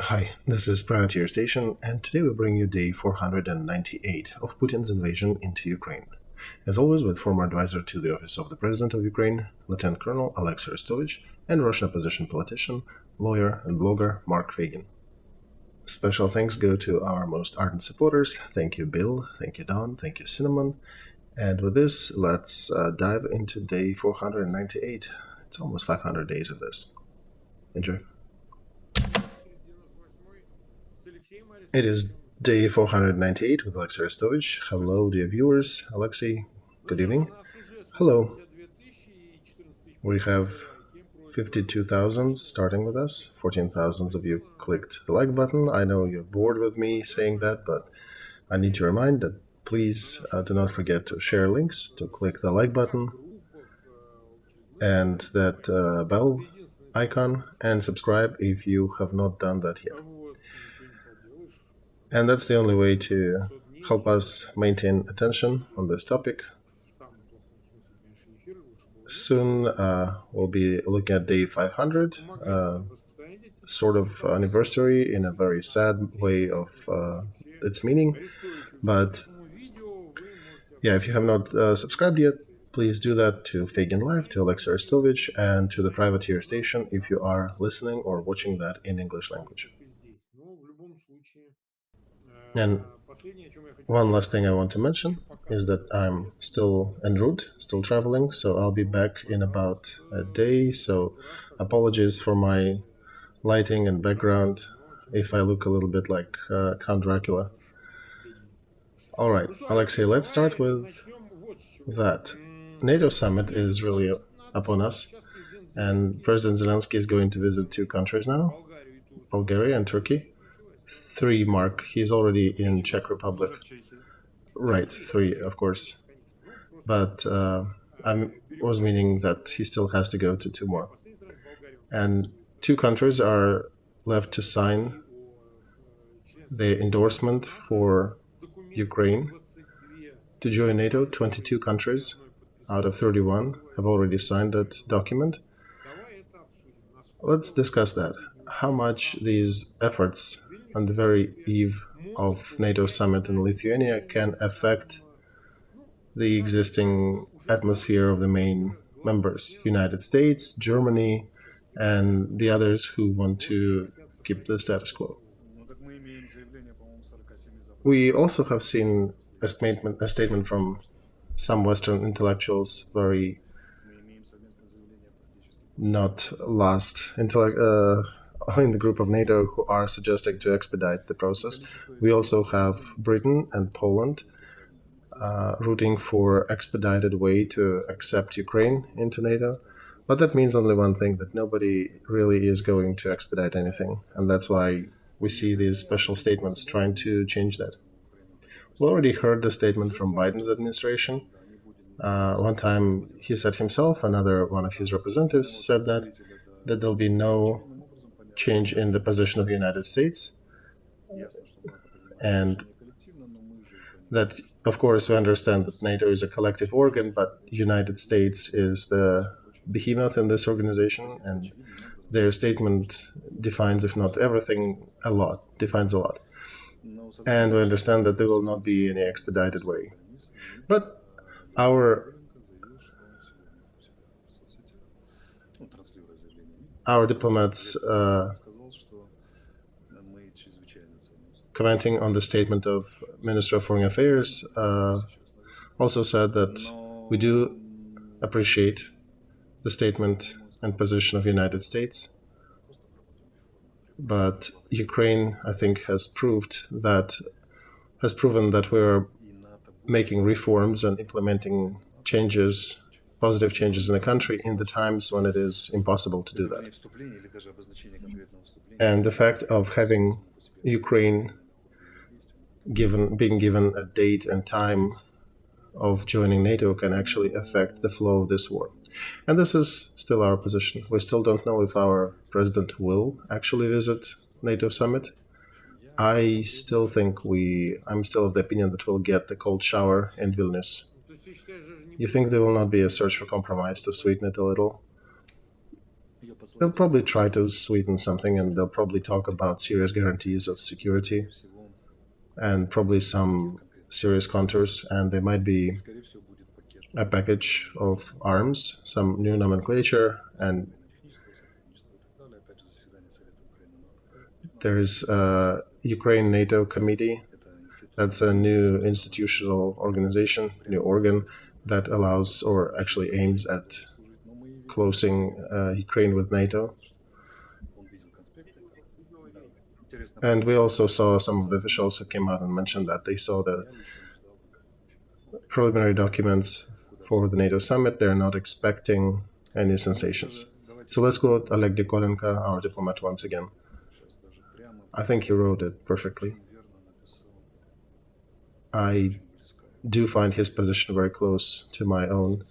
Hi, this is Prior to Your Station, and today we bring you day 498 of Putin's invasion into Ukraine. As always, with former advisor to the Office of the President of Ukraine, Lieutenant Colonel Olexiy Arestovych, and Russian opposition politician, lawyer, and blogger Mark Feygin. Special thanks go to our most ardent supporters. Thank you, Bill. Thank you, Don. Thank you, Cinnamon. And with this, let's dive into day 498. It's almost 500 days of this. Enjoy. It is day 498 with Olexiy Arestovych. Hello, dear viewers. Olexiy, good evening. Hello. We have 52,000 starting with us. 14,000 of you clicked the like button. I know you're bored with me saying that, but I need to remind that please do not forget to share links, to click the like button, and that bell icon, and subscribe if you have not done that yet. And that's the only way to help us maintain attention on this topic. Soon we'll be looking at day 500, sort of anniversary in a very sad way of its meaning. But yeah, if you have not subscribed yet, please do that to Feygin Live, to Olexiy Arestovych, and to the Privateer Station if you are listening or watching that in English language. And one last thing I want to mention is that I'm still en route, still traveling, so I'll be back in about a day. So apologies for my lighting and background if I look a little bit like Count Dracula. All right, Olexiy, let's start with that. NATO summit is really upon us, and President Zelensky is going to visit two countries now, Bulgaria and Turkey. 3, Mark. He's already in Czech Republic. Right, 3, of course. But I was meaning that he still has to go to 2 more. And 2 countries are left to sign the endorsement for Ukraine to join NATO. 22 countries out of 31 have already signed that document. Let's discuss that. How much these efforts on the very eve of NATO summit in Lithuania can affect the existing atmosphere of the main members, United States, Germany, and the others who want to keep the status quo. We also have seen a statement from some Western intellectuals, very not last in the group of NATO, who are suggesting to expedite the process. We also have Britain and Poland rooting for expedited way to accept Ukraine into NATO. But that means only one thing, that nobody really is going to expedite anything. And that's why we see these special statements trying to change that. We already heard the statement from Biden's administration. One time he said himself, another one of his representatives said that there'll be no change in the position of the United States, and that, of course, we understand that NATO is a collective organ, but United States is the behemoth in this organization, and their statement defines, if not everything, defines a lot. And we understand that there will not be any expedited way. But our diplomats, commenting on the statement of Minister of Foreign Affairs, also said that we do appreciate the statement and position of the United States, but Ukraine, I think, has proven that we're making reforms and implementing changes, positive changes in the country in the times when it is impossible to do that. And the fact of having Ukraine being given a date and time of joining NATO can actually affect the flow of this war. And this is still our position. We still don't know if our president will actually visit NATO summit. I still think I'm still of the opinion that we'll get the cold shower in Vilnius. You think there will not be a search for compromise to sweeten it a little? they'll probably try to sweeten something, and they'll probably talk about serious guarantees of security and probably some serious contours, and there might be a package of arms, some new nomenclature, and there's a Ukraine NATO committee. That's a new institutional organization, new organ that allows or actually aims at closing Ukraine with NATO. And we also saw some of the officials who came out and mentioned that they saw the preliminary documents for the NATO summit. They're not expecting any sensations. So let's quote Oleg Nikolenko, our diplomat, once again. I think he wrote it perfectly. I do find his position very close to my own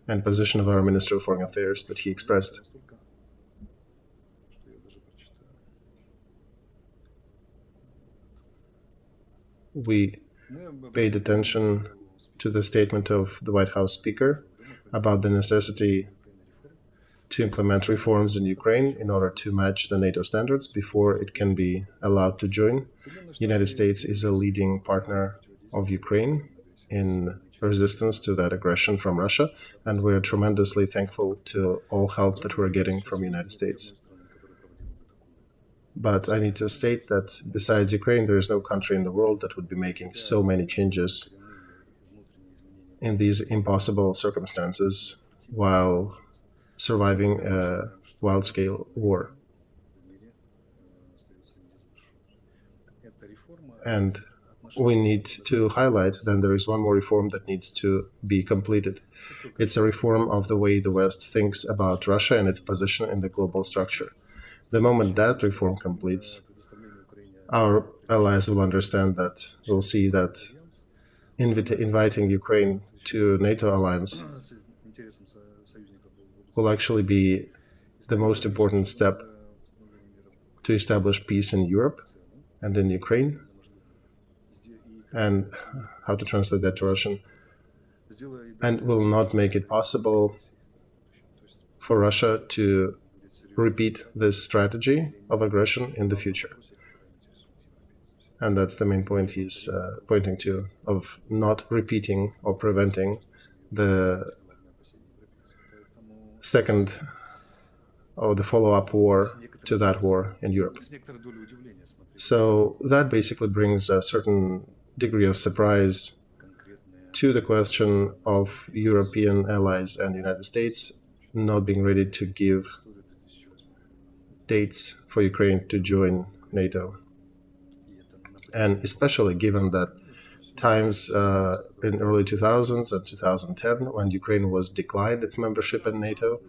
and position of our Minister of Foreign Affairs that he expressed. We paid attention to the statement of the White House Speaker about the necessity to implement reforms in Ukraine in order to match the NATO standards before it can be allowed to join. The United States is a leading partner of Ukraine in resistance to that aggression from Russia, and we're tremendously thankful to all help that we're getting from the United States. But I need to state that besides Ukraine, there is no country in the world that would be making so many changes in these impossible circumstances while surviving a wild-scale war. And we need to highlight that there is one more reform that needs to be completed. It's a reform of the way the West thinks about Russia and its position in the global structure. The moment that reform completes, our allies will understand that, will see that inviting Ukraine to NATO alliance will actually be the most important step to establish peace in Europe and in Ukraine. And how to translate that to Russian? And will not make it possible for Russia to repeat this strategy of aggression in the future. And that's the main point he's pointing to, of not repeating or preventing the second or the follow-up war to that war in Europe. So that basically brings a certain degree of surprise to the question of European allies and the United States not being ready to give dates for Ukraine to join NATO. And especially given that times in early 2000s and 2010 when Ukraine was declined its membership in NATO,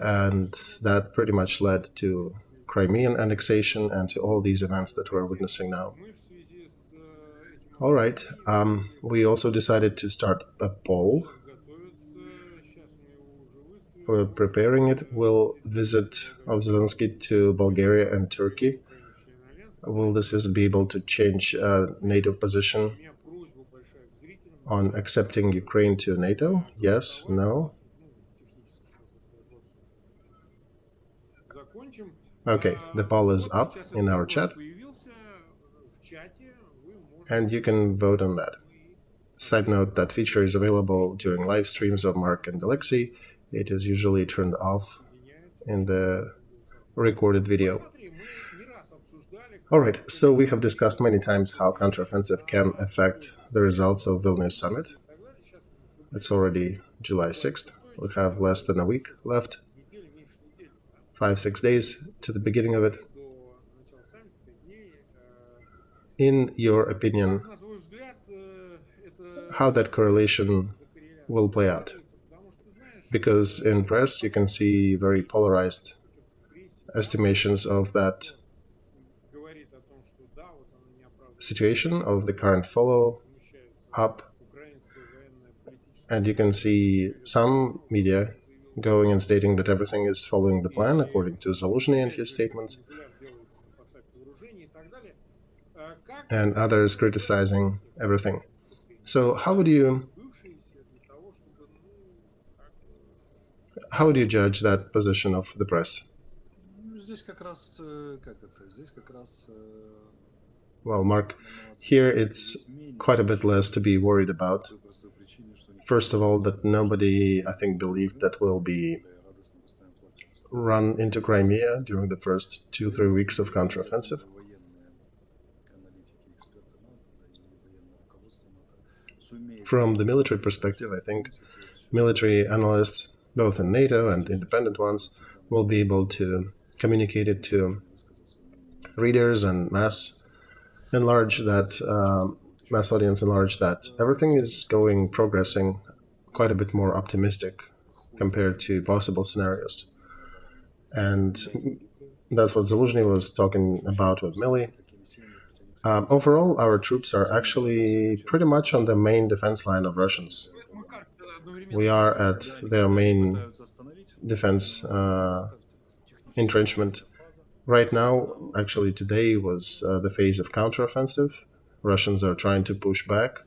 and that pretty much led to Crimean annexation and to all these events that we're witnessing now. All right, we also decided to start a poll. We're preparing it. Will visit of Zelensky to Bulgaria and Turkey. Will this visit be able to change NATO position on accepting Ukraine to NATO? Yes, no? Okay, the poll is up in our chat, and you can vote on that. Side note, that feature is available during live streams of Mark and Olexiy. It is usually turned off in the recorded video. All right, so we have discussed many times how counteroffensive can affect the results of Vilnius summit. It's already July 6th. We have less than a week left, 5-6 days to the beginning of it. In your opinion, how that correlation will play out? Because in press you can see very polarized estimations of that situation, of the current follow-up, and you can see some media going and stating that everything is following the plan according to Zaluzhny and his statements, and others criticizing everything. So how would you judge that position of the press? Well, Mark, here it's quite a bit less to be worried about. First of all, that nobody, I think, believed that we'll be run into Crimea during the first 2-3 weeks of counteroffensive. From the military perspective, I think military analysts, both in NATO and independent ones, will be able to communicate it to readers and mass audience enlarge that everything is progressing quite a bit more optimistic compared to possible scenarios. And that's what Zaluzhny was talking about with Millie. Overall, our troops are actually pretty much on the main defense line of Russians. We are at their main defense entrenchment. Right now, actually today was the phase of counteroffensive. Russians are trying to push back,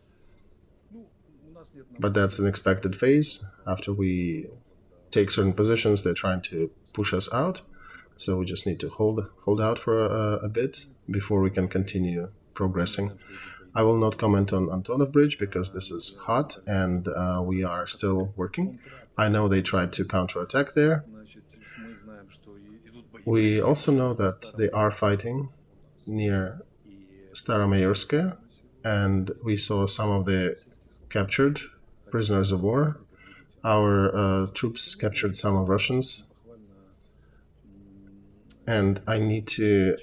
but that's an expected phase. After we take certain positions, they're trying to push us out. So we just need to hold out for a bit before we can continue progressing. I will not comment on Antonov Bridge because this is hot and we are still working. I know they tried to counterattack there. We also know that they are fighting near Staromayorsk, and we saw some of the captured prisoners of war. Our troops captured some of Russians. And I need to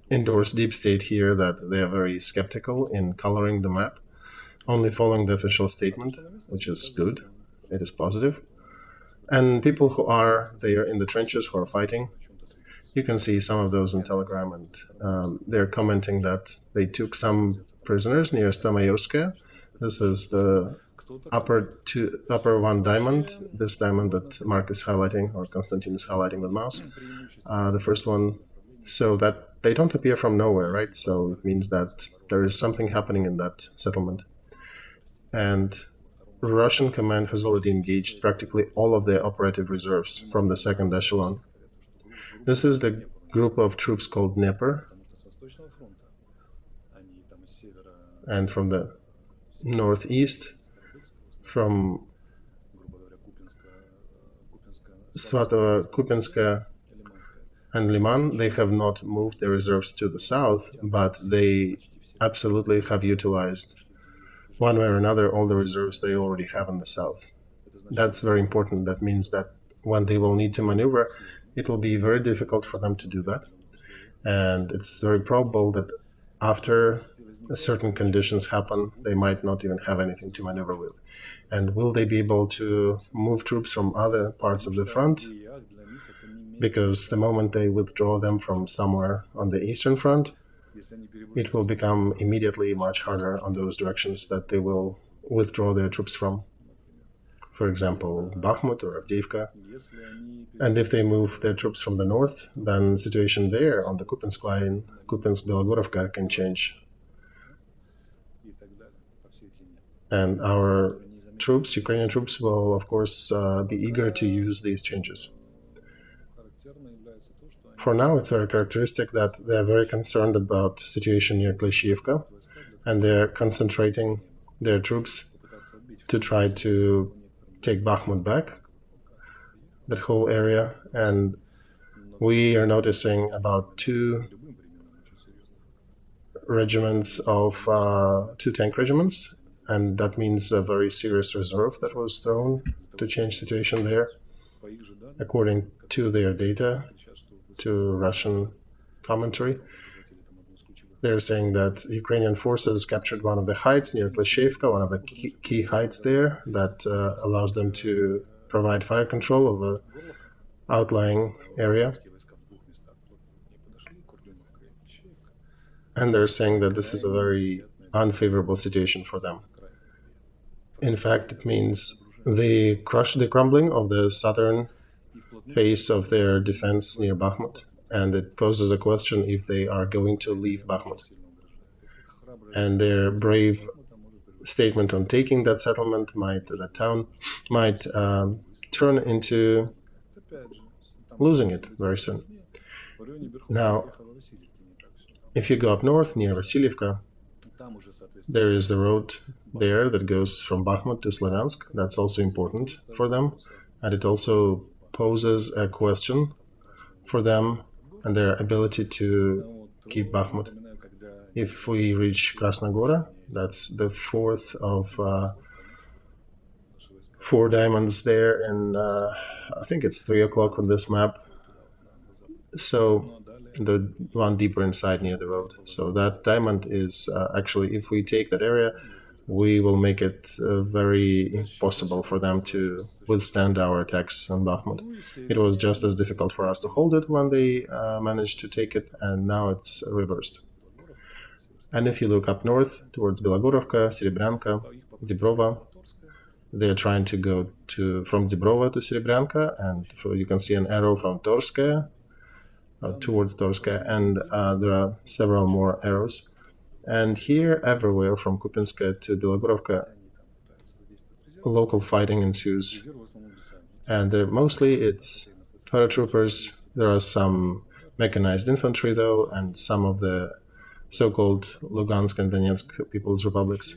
endorse Deep State here that they are very skeptical in coloring the map, only following the official statement, which is good. It is positive. And people who are there in the trenches who are fighting, you can see some of those in Telegram, and they're commenting that they took some prisoners near Staromayorsk. This is the upper one diamond, this diamond that Mark is highlighting, or Konstantin is highlighting with mouse. The first one, so that they don't appear from nowhere, right? So it means that there is something happening in that settlement. And Russian command has already engaged practically all of their operative reserves from the second echelon. This is the group of troops called Dnieper. And from the northeast, from Svatova, Kupinska, and Liman, they have not moved their reserves to the south, but they absolutely have utilized, one way or another, all the reserves they already have in the south. That's very important. That means that when they will need to maneuver, it will be very difficult for them to do that. And it's very probable that after certain conditions happen, they might not even have anything to maneuver with. And will they be able to move troops from other parts of the front? Because the moment they withdraw them from somewhere on the eastern front, it will become immediately much harder on those directions that they will withdraw their troops from. For example, Bakhmut or Avdiivka. And if they move their troops from the north, then the situation there on the Kupinsk line, Kupinsk-Belogorovka, can change. And our troops, Ukrainian troops, will of course be eager to use these changes. For now, it's very characteristic that they're very concerned about the situation near Klishchiivka, and they're concentrating their troops to try to take Bakhmut back, that whole area. And we are noticing about 2 regiments of 2 tank regiments, and that means a very serious reserve that was thrown to change the situation there. According to their data, to Russian commentary, they're saying that Ukrainian forces captured one of the heights near Klishchiivka, one of the key heights there that allows them to provide fire control of an outlying area. And they're saying that this is a very unfavorable situation for them. In fact, it means they crush the crumbling of the southern face of their defense near Bakhmut, and it poses a question if they are going to leave Bakhmut. And their brave statement on taking that settlement might turn into losing it very soon. Now, if you go up north near Vasilievka, there is the road there that goes from Bakhmut to Slavyansk. That's also important for them, and it also poses a question for them and their ability to keep Bakhmut. If we reach Krasnogora, that's the fourth of four diamonds there, and I think it's 3 o'clock on this map. So the one deeper inside near the road. So that diamond is actually, if we take that area, we will make it very impossible for them to withstand our attacks on Bakhmut. It was just as difficult for us to hold it when they managed to take it, and now it's reversed. And if you look up north towards Belogorovka, Serebryanka, Dibrova, they're trying to go from Dibrova to Serebryanka, and you can see an arrow from Torskaya towards Torskaya, and there are several more arrows. And here, everywhere from Kupinska to Belogorovka, local fighting ensues. And mostly it's paratroopers. There are some mechanized infantry, though, and some of the so-called Lugansk and Donetsk People's Republics.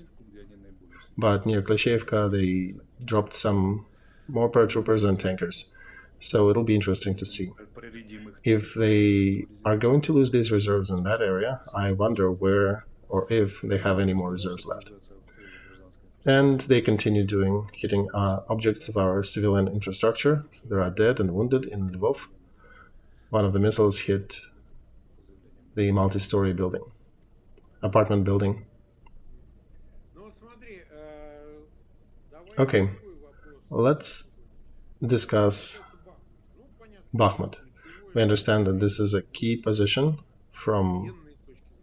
But near Klishevka, they dropped some more paratroopers and tankers. So it'll be interesting to see. If they are going to lose these reserves in that area, I wonder where or if they have any more reserves left. And they continue hitting objects of our civilian infrastructure. There are dead and wounded in Lvov. One of the missiles hit the multi-story apartment building. Okay, let's discuss Bakhmut. We understand that this is a key position from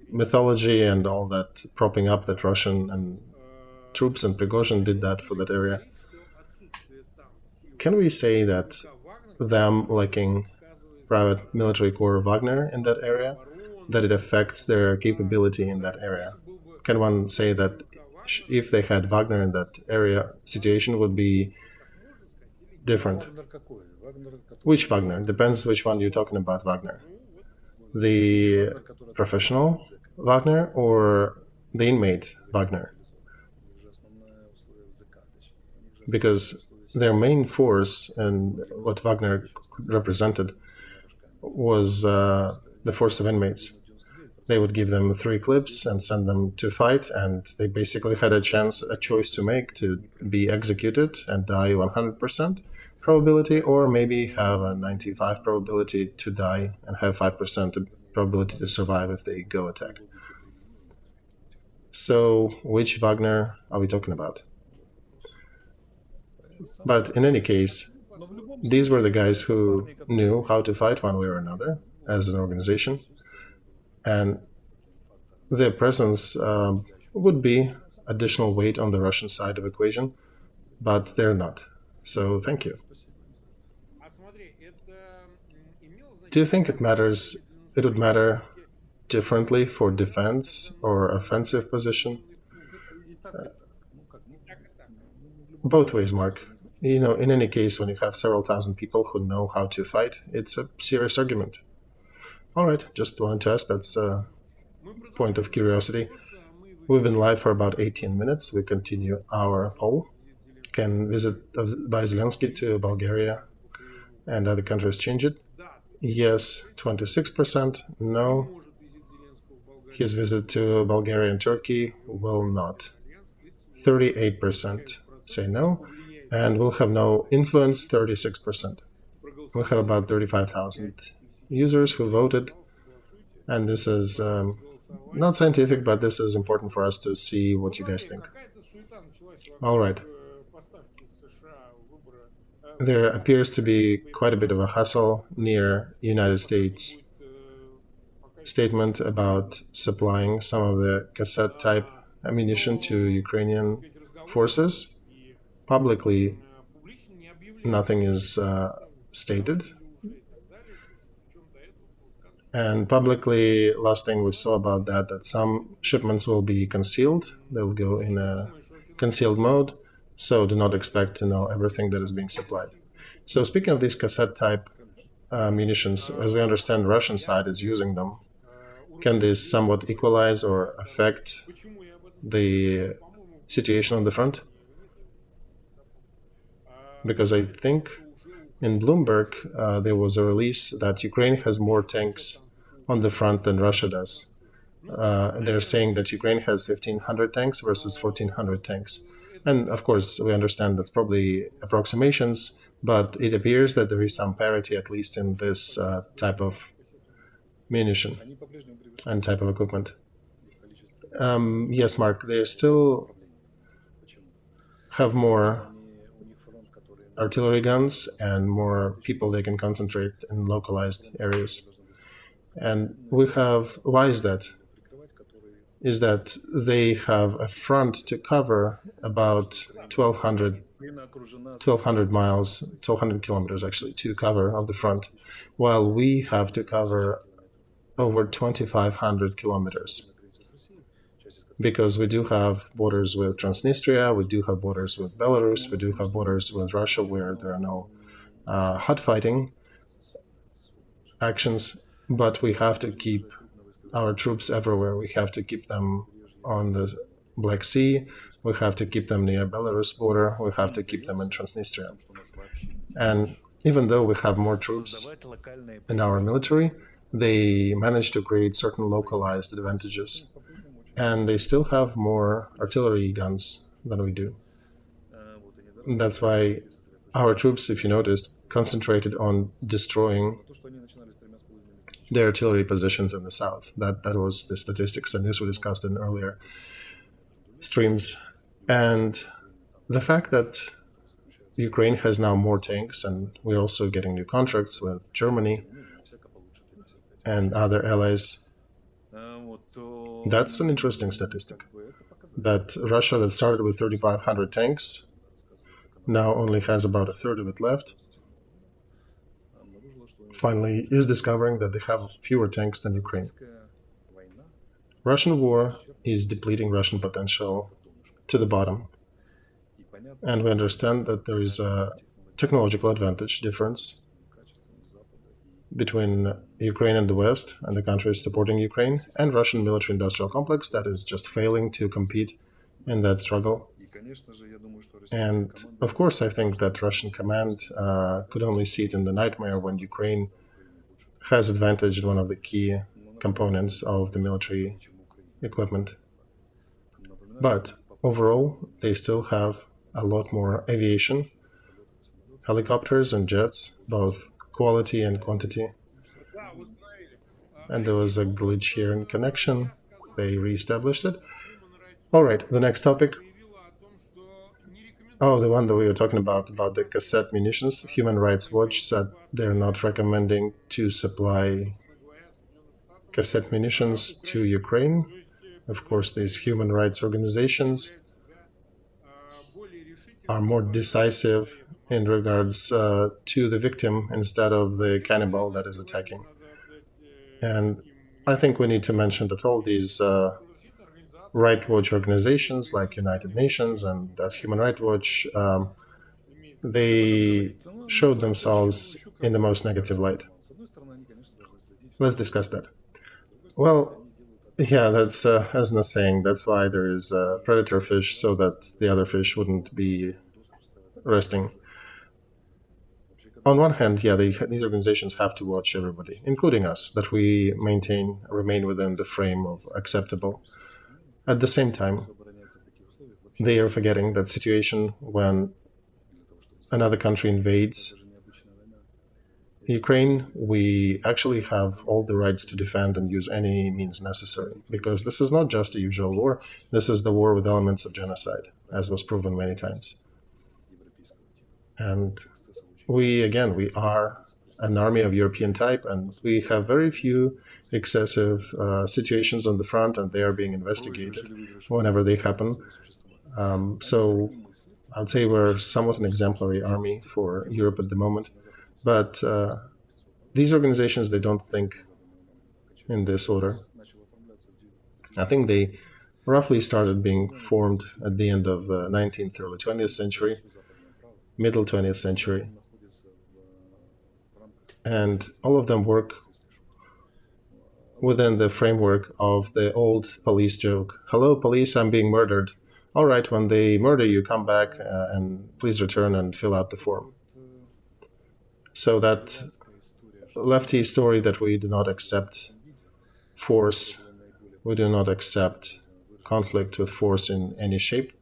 mythology and all that propping up that Russian and troops and Prigozhin did that for that area. Can we say that them lacking private military corps Wagner in that area, that it affects their capability in that area? Can one say that if they had Wagner in that area, situation would be different? Which Wagner? Depends which one you're talking about, Wagner. The professional Wagner or the inmate Wagner? Because their main force and what Wagner represented was the force of inmates. They would give them 3 clips and send them to fight, and they basically had a choice to make to be executed and die 100% probability, or maybe have a 95 probability to die and have 5% probability to survive if they go attack. So which Wagner are we talking about? But in any case, these were the guys who knew how to fight one way or another as an organization, and their presence would be additional weight on the Russian side of the equation, but they're not. So thank you. Do you think it would matter differently for defense or offensive position? Both ways, Mark. In any case, when you have several thousand people who know how to fight, it's a serious argument. All right, just wanted to ask. That's a point of curiosity. We've been live for about 18 minutes. We continue our poll. Can visit by Zelensky to Bulgaria and other countries change it? Yes, 26%. No. His visit to Bulgaria and Turkey will not. 38% say no. And will have no influence, 36%. We'll have about 35,000 users who voted. And this is not scientific, but this is important for us to see what you guys think. All right. There appears to be quite a bit of a hustle near United States statement about supplying some of the cassette-type ammunition to Ukrainian forces. Publicly, nothing is stated. And publicly, last thing we saw about that some shipments will be concealed. They'll go in a concealed mode, so do not expect to know everything that is being supplied. So speaking of these cassette-type munitions, as we understand, Russian side is using them. Can this somewhat equalize or affect the situation on the front? Because I think in Bloomberg there was a release that Ukraine has more tanks on the front than Russia does. They're saying that Ukraine has 1,500 tanks versus 1,400 tanks. And of course, we understand that's probably approximations, but it appears that there is some parity, at least in this type of munition and type of equipment. Yes, Mark, they still have more artillery guns and more people they can concentrate in localized areas. And we have, why is that? Is that they have a front to cover about 1,200 miles, 1,200 kilometers actually, to cover of the front, while we have to cover over 2,500 kilometers. Because we do have borders with Transnistria, we do have borders with Belarus, we do have borders with Russia where there are no hot fighting actions, but we have to keep our troops everywhere. We have to keep them on the Black Sea, we have to keep them near Belarus border, we have to keep them in Transnistria. And even though we have more troops in our military, they manage to create certain localized advantages. And they still have more artillery guns than we do. That's why our troops, if you noticed, concentrated on destroying the artillery positions in the south. That was the statistics, and this we discussed in earlier streams. And the fact that Ukraine has now more tanks, and we're also getting new contracts with Germany and other allies, that's an interesting statistic. That Russia, that started with 3,500 tanks, now only has about a third of it left. Finally, is discovering that they have fewer tanks than Ukraine. Russian war is depleting Russian potential to the bottom. And we understand that there is a technological advantage difference between Ukraine and the West and the countries supporting Ukraine and Russian military-industrial complex that is just failing to compete in that struggle. And of course, I think that Russian command could only see it in the nightmare when Ukraine has advantaged one of the key components of the military equipment. But overall, they still have a lot more aviation, helicopters and jets, both quality and quantity. And there was a glitch here in connection. They reestablished it. All right, the next topic. Oh, the one that we were talking about the cassette munitions. Human Rights Watch said they're not recommending to supply cassette munitions to Ukraine. Of course, these human rights organizations are more decisive in regards to the victim instead of the cannibal that is attacking. And I think we need to mention that all these Right Watch organizations like United Nations and Human Rights Watch, they showed themselves in the most negative light. Let's discuss that. Well, yeah, that's as Na's saying, that's why there is predator fish, so that the other fish wouldn't be resting. On one hand, yeah, these organizations have to watch everybody, including us, that we remain within the frame of acceptable. At the same time, they are forgetting that situation when another country invades Ukraine, we actually have all the rights to defend and use any means necessary, because this is not just a usual war, this is the war with elements of genocide, as was proven many times. And we are an army of European type, and we have very few excessive situations on the front, and they are being investigated whenever they happen. So I would say we're somewhat an exemplary army for Europe at the moment. But these organizations, they don't think in this order. I think they roughly started being formed at the end of the 19th, early 20th century, middle 20th century. and all of them work within the framework of the old police joke. Hello, police, I'm being murdered. All right, when they murder you, come back and please return and fill out the form. So that lefty story that we do not accept force, we do not accept conflict with force in any shape.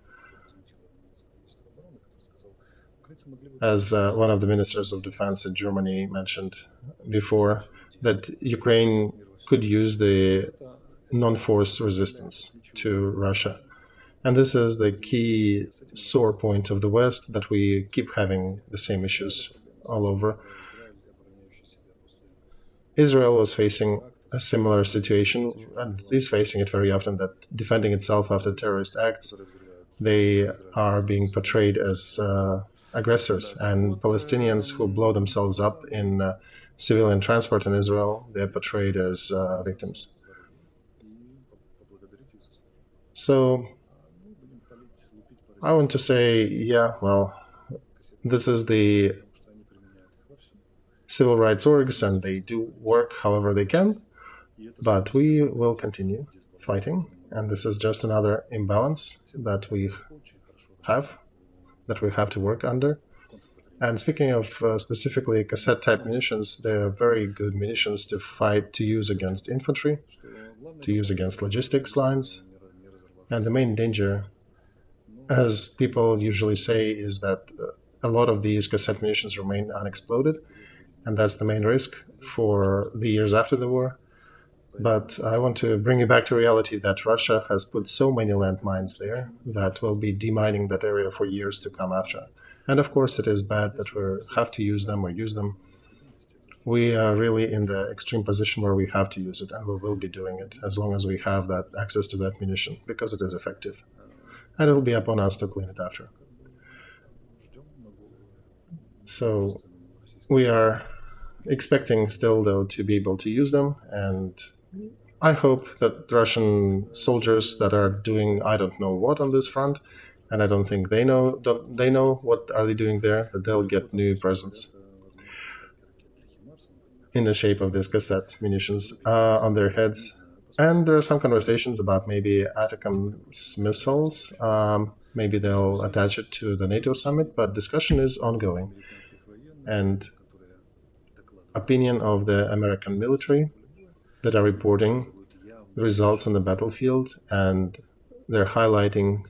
As one of the ministers of defense in Germany mentioned before, that Ukraine could use the non-force resistance to Russia. And this is the key sore point of the West, that we keep having the same issues all over. Israel was facing a similar situation and is facing it very often, that defending itself after terrorist acts, they are being portrayed as aggressors. And Palestinians who blow themselves up in civilian transport in Israel, they're portrayed as victims. So I want to say, yeah, well, this is the civil rights orgs, and they do work however they can, but we will continue fighting. And this is just another imbalance that we have to work under. And speaking of specifically cassette-type munitions, they are very good munitions to fight, to use against infantry, to use against logistics lines. And the main danger, as people usually say, is that a lot of these cassette munitions remain unexploded, and that's the main risk for the years after the war. But I want to bring you back to reality that Russia has put so many landmines there that will be demining that area for years to come after. And of course, it is bad that we have to use them or use them. We are really in the extreme position where we have to use it, and we will be doing it as long as we have that access to that munition, because it is effective. And it will be up on us to clean it after. So we are expecting still, though, to be able to use them, and I hope that Russian soldiers that are doing I don't know what on this front, and I don't think they know what are they doing there, that they'll get new presents in the shape of these cassette munitions on their heads. And there are some conversations about maybe ATACMS missiles. Maybe they'll attach it to the NATO summit, but discussion is ongoing. And opinion of the American military that are reporting the results on the battlefield, and they're highlighting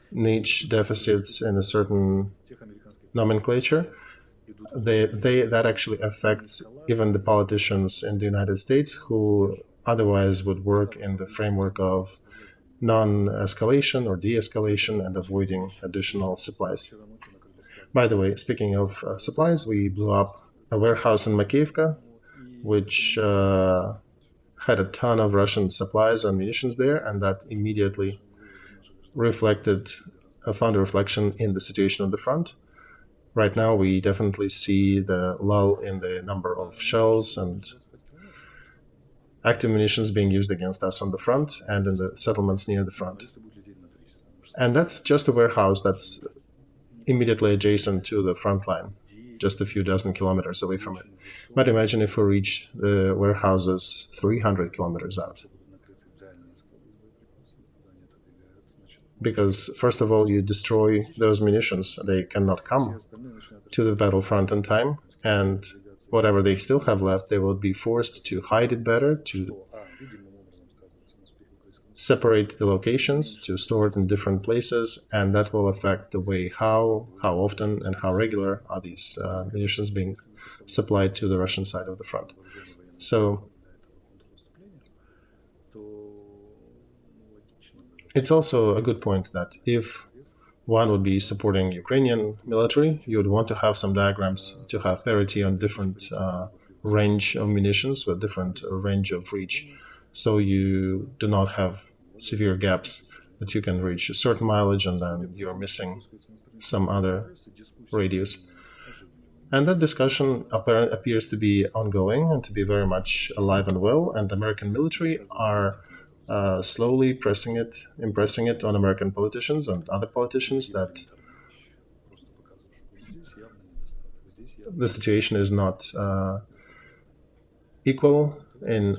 niche deficits in a certain nomenclature. That actually affects even the politicians in the United States who otherwise would work in the framework of non-escalation or de-escalation and avoiding additional supplies. By the way, speaking of supplies, we blew up a warehouse in Makiivka, which had a ton of Russian supplies and munitions there, and that immediately found a reflection in the situation on the front. Right now, we definitely see the lull in the number of shells and active munitions being used against us on the front and in the settlements near the front. And that's just a warehouse that's immediately adjacent to the front line, just a few dozen kilometers away from it. But imagine if we reach the warehouses 300 kilometers out. Because, first of all, you destroy those munitions. They cannot come to the battlefront in time, and whatever they still have left, they will be forced to hide it better, to separate the locations, to store it in different places, and that will affect the way how often, and how regular are these munitions being supplied to the Russian side of the front. So it's also a good point that if one would be supporting Ukrainian military, you would want to have some diagrams to have parity on different range of munitions with different range of reach, so you do not have severe gaps that you can reach a certain mileage and then you're missing some other radius. And that discussion appears to be ongoing and to be very much alive and well, and the American military are slowly impressing it on American politicians and other politicians that the situation is not equal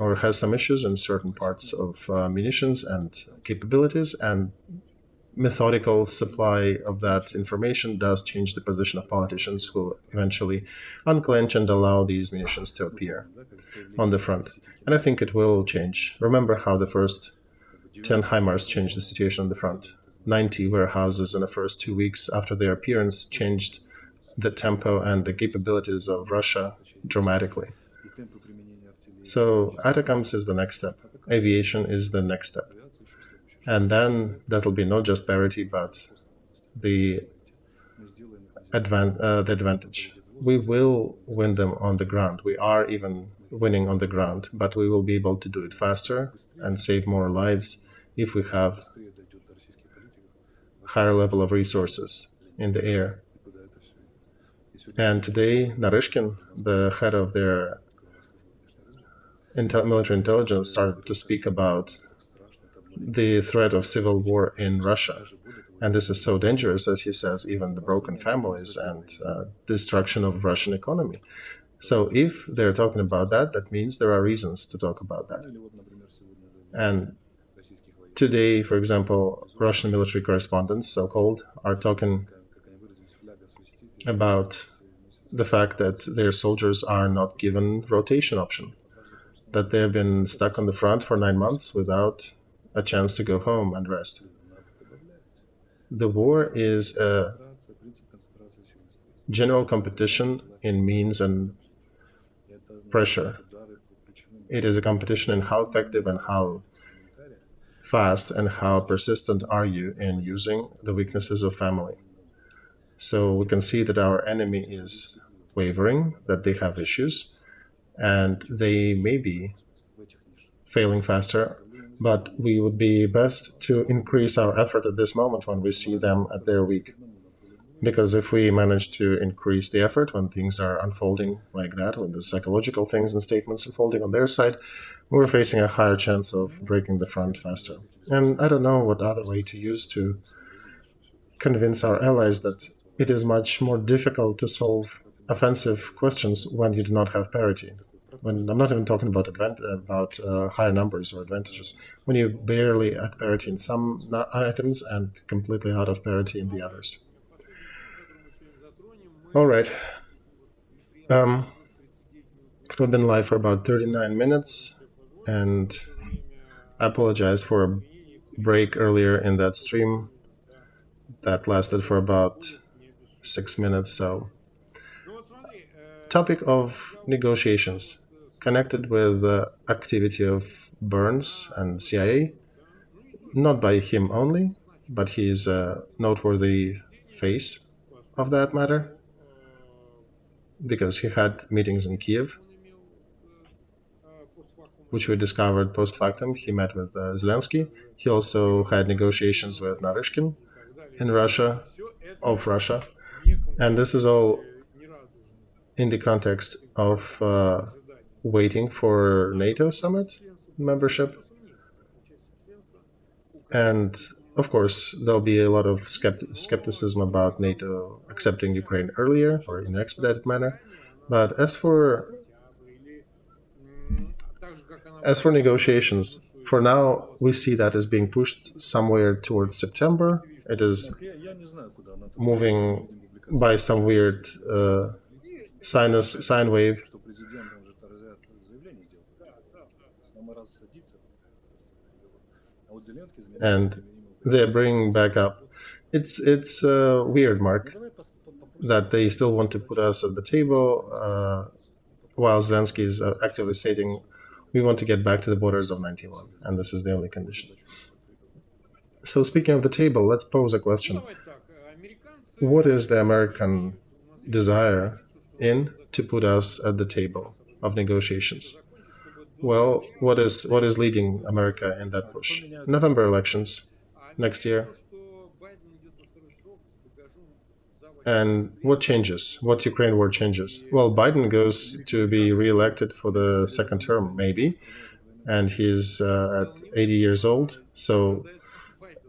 or has some issues in certain parts of munitions and capabilities, and methodical supply of that information does change the position of politicians who eventually unclench and allow these munitions to appear on the front. And I think it will change. Remember how the first 10 HIMARS changed the situation on the front. 90 warehouses in the first 2 weeks after their appearance changed the tempo and the capabilities of Russia dramatically. So ATACMS is the next step. Aviation is the next step. And then that'll be not just parity, but the advantage. We will win them on the ground. We are even winning on the ground, but we will be able to do it faster and save more lives if we have higher level of resources in the air. And today, Naryshkin, the head of their military intelligence, started to speak about the threat of civil war in Russia. And this is so dangerous, as he says, even the broken families and destruction of Russian economy. So if they're talking about that, that means there are reasons to talk about that. And today, for example, Russian military correspondents, so-called, are talking about the fact that their soldiers are not given rotation option, that they have been stuck on the front for 9 months without a chance to go home and rest. The war is a general competition in means and pressure. It is a competition in how effective and how fast and how persistent are you in using the weaknesses of family. So we can see that our enemy is wavering, that they have issues, and they may be failing faster, but we would be best to increase our effort at this moment when we see them at their weak. Because if we manage to increase the effort when things are unfolding like that, when the psychological things and statements unfolding on their side, we're facing a higher chance of breaking the front faster. And I don't know what other way to use to convince our allies that it is much more difficult to solve offensive questions when you do not have parity. When I'm not even talking about higher numbers or advantages, when you're barely at parity in some items and completely out of parity in the others. All right. We've been live for about 39 minutes, and I apologize for a break earlier in that stream that lasted for about 6 minutes. So, topic of negotiations connected with the activity of Burns and CIA, not by him only, but he is a noteworthy face of that matter, because he had meetings in Kiev, which we discovered post factum. He met with Zelensky. He also had negotiations with Naryshkin in Russia, of Russia. And this is all in the context of waiting for NATO summit membership. And of course, there'll be a lot of skepticism about NATO accepting Ukraine earlier or in an expedited manner. But as for negotiations, for now, we see that as being pushed somewhere towards September. It is moving by some weird sine wave. And they're bringing back up. It's weird, Mark, that they still want to put us at the table while Zelensky is actively stating we want to get back to the borders of 91, and this is the only condition. So speaking of the table, let's pose a question. What is the American desire to put us at the table of negotiations? Well, what is leading America in that push? November elections next year. And what changes? What Ukraine war changes? Well, Biden goes to be re-elected for the second term, maybe, and he's at 80 years old. So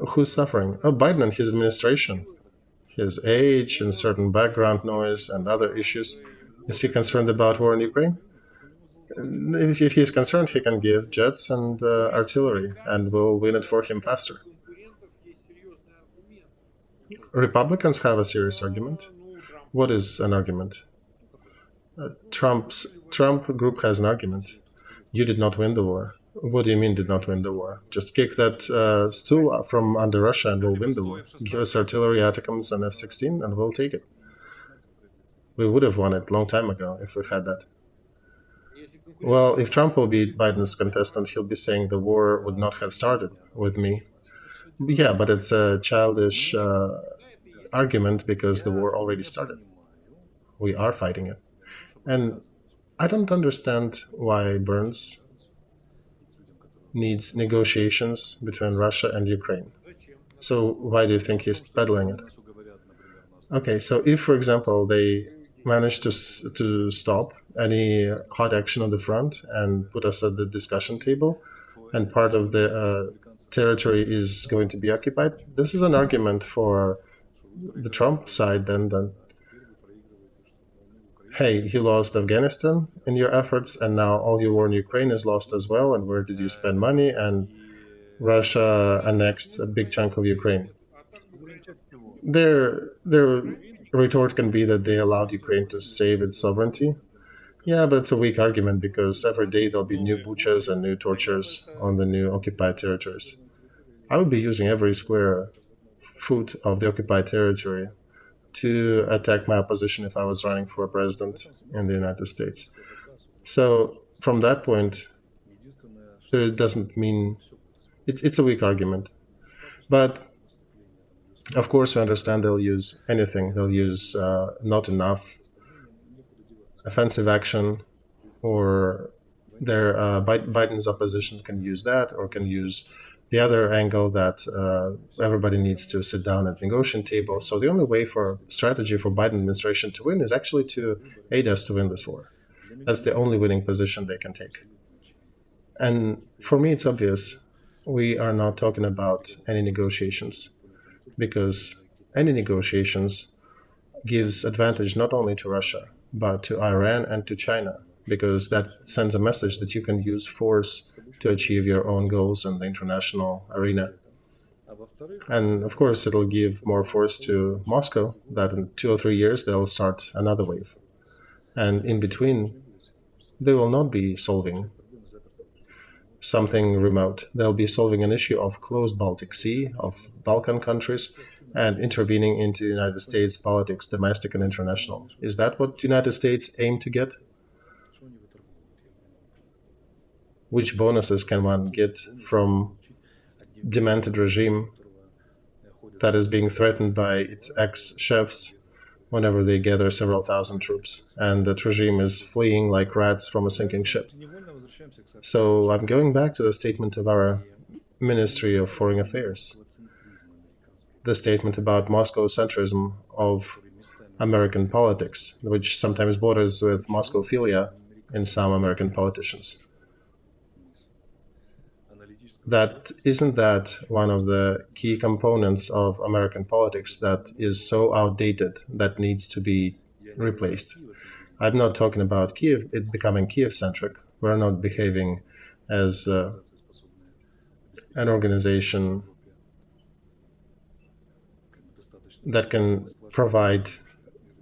who's suffering? Oh, Biden and his administration. His age and certain background noise and other issues. Is he concerned about war in Ukraine? If he's concerned, he can give jets and artillery, and we'll win it for him faster. Republicans have a serious argument. What is an argument? Trump group has an argument. You did not win the war. What do you mean did not win the war? Just kick that stool from under Russia and we'll win the war. Give us artillery, ATACMS, and F-16 and we'll take it. We would have won it a long time ago if we had that. Well, if Trump will be Biden's contestant, he'll be saying the war would not have started with me. Yeah, but it's a childish argument because the war already started. We are fighting it. And I don't understand why Burns needs negotiations between Russia and Ukraine. So why do you think he's peddling it? Okay, so if, for example, they manage to stop any hot action on the front and put us at the discussion table, and part of the territory is going to be occupied, this is an argument for the Trump side then hey, you lost Afghanistan in your efforts, and now all your war in Ukraine is lost as well, and where did you spend money? And Russia annexed a big chunk of Ukraine. Their retort can be that they allowed Ukraine to save its sovereignty. Yeah, but it's a weak argument because every day there'll be new butchers and new tortures on the new occupied territories. I would be using every square foot of the occupied territory to attack my opposition if I was running for president in the United States. So from that point, it doesn't mean it's a weak argument. But of course, we understand they'll use anything. They'll use not enough offensive action, or their Biden's opposition can use that, or can use the other angle that everybody needs to sit down at the negotiation table. So the only way for strategy for Biden administration to win is actually to aid us to win this war. That's the only winning position they can take. And for me, it's obvious we are not talking about any negotiations, because any negotiations gives advantage not only to Russia, but to Iran and to China, because that sends a message that you can use force to achieve your own goals in the international arena. And of course, it'll give more force to Moscow, that in 2 or 3 years they'll start another wave. And in between, they will not be solving something remote. They'll be solving an issue of closed Baltic Sea, of Balkan countries, and intervening into the United States politics, domestic and international. Is that what the United States aim to get? Which bonuses can one get from demented regime that is being threatened by its ex-chefs whenever they gather several thousand troops, and that regime is fleeing like rats from a sinking ship? So I'm going back to the statement of our Ministry of Foreign Affairs, the statement about Moscow centrism of American politics, which sometimes borders with Moscowphilia in some American politicians. That isn't that one of the key components of American politics that is so outdated that needs to be replaced? I'm not talking about Kiev, it becoming Kiev-centric. We're not behaving as an organization that can provide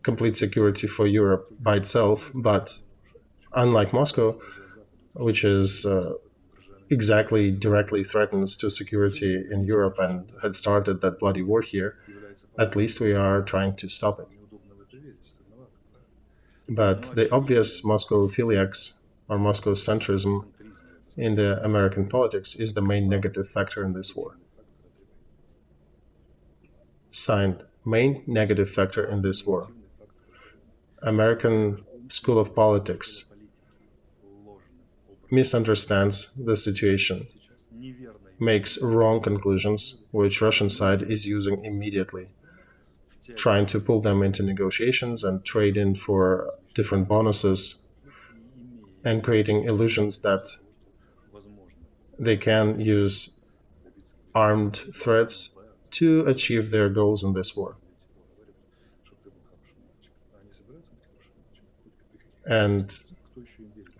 complete security for Europe by itself, but unlike Moscow, which is exactly directly threatens to security in Europe and had started that bloody war here, at least we are trying to stop it. But the obvious Moscow-philiacs or Moscow centrism in the American politics is the main negative factor in this war. Signed, main negative factor in this war. American school of politics misunderstands the situation, makes wrong conclusions, which Russian side is using immediately, trying to pull them into negotiations and trade in for different bonuses, and creating illusions that they can use armed threats to achieve their goals in this war. And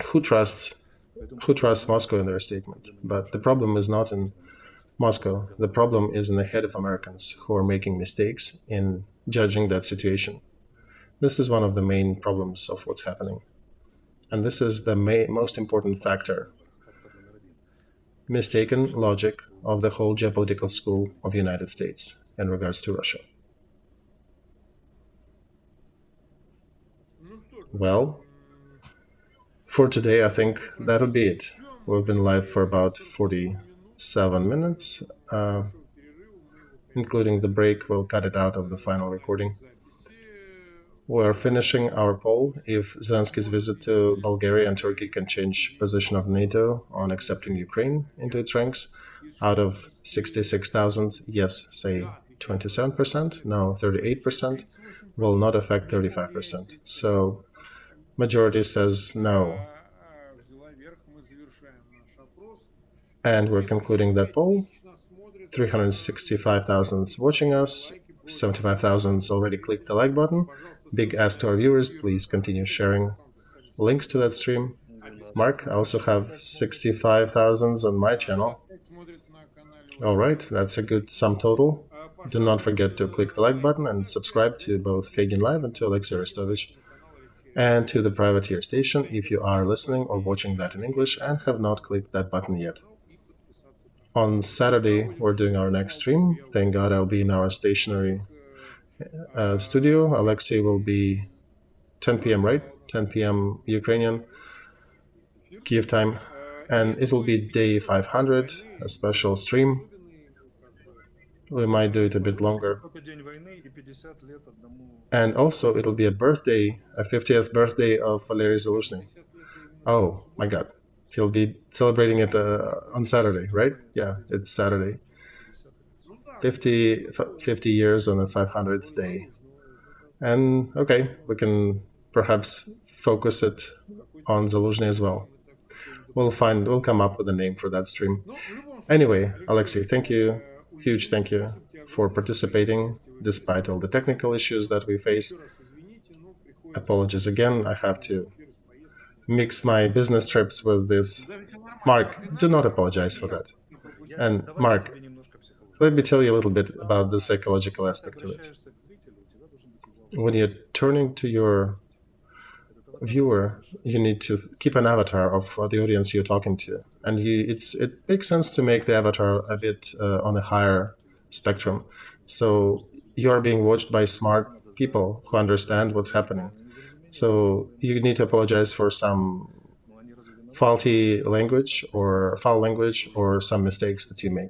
who trusts who trusts Moscow in their statement? But the problem is not in Moscow. The problem is in the head of Americans who are making mistakes in judging that situation. This is one of the main problems of what's happening. And this is the most important factor: mistaken logic of the whole geopolitical school of the United States in regards to Russia. Well, for today, I think that would be it. We've been live for about 47 minutes, including the break. We'll cut it out of the final recording. We're finishing our poll if Zelensky's visit to Bulgaria and Turkey can change position of NATO on accepting Ukraine into its ranks. Out of 66,000, yes, say 27%, no, 38%, will not affect 35%. So majority says no. And we're concluding that poll. 365,000 watching us, 75,000 already clicked the like button. Big ask to our viewers, please continue sharing links to that stream. Mark, I also have 65,000 on my channel. All right, that's a good sum total. Do not forget to click the like button and subscribe to both Feygin Live and to Olexiy Arestovych, and to the privateer station if you are listening or watching that in English and have not clicked that button yet. On Saturday, we're doing our next stream. Thank God I'll be in our stationary studio. Olexiy will be 10 p.m., right? 10 p.m. Ukrainian, Kiev time. And it will be day 500, a special stream. We might do it a bit longer. And also, it'll be a 50th birthday of Valery Zaluzhny. Oh, my God. He'll be celebrating it on Saturday, right? Yeah, it's Saturday. 50 years on the 500th day. And okay, we can perhaps focus it on Zaluzhny as well. We'll come up with a name for that stream. Anyway, Olexiy, thank you, huge thank you for participating despite all the technical issues that we face. Apologies again, I have to mix my business trips with this. Mark, do not apologize for that. And Mark, let me tell you a little bit about the psychological aspect of it. When you're turning to your viewer, you need to keep an avatar of the audience you're talking to. And it makes sense to make the avatar a bit on a higher spectrum. So you are being watched by smart people who understand what's happening. So you need to apologize for some faulty language or foul language or some mistakes that you made.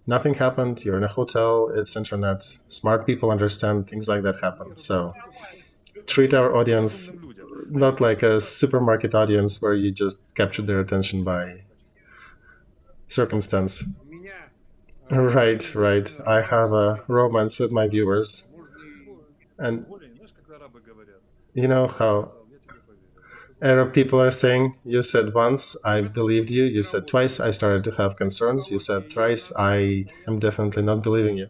Nothing happened. You're in a hotel. It's internet. Smart people understand things like that happen. So treat our audience not like a supermarket audience where you just capture their attention by circumstance. Right. I have a romance with my viewers. And you know how Arab people are saying, you said once, I believed you. You said twice, I started to have concerns. You said thrice, I am definitely not believing you.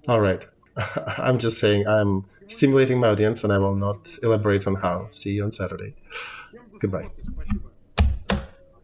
All right. I'm just saying I'm stimulating my audience and I will not elaborate on how. See you on Saturday. Goodbye.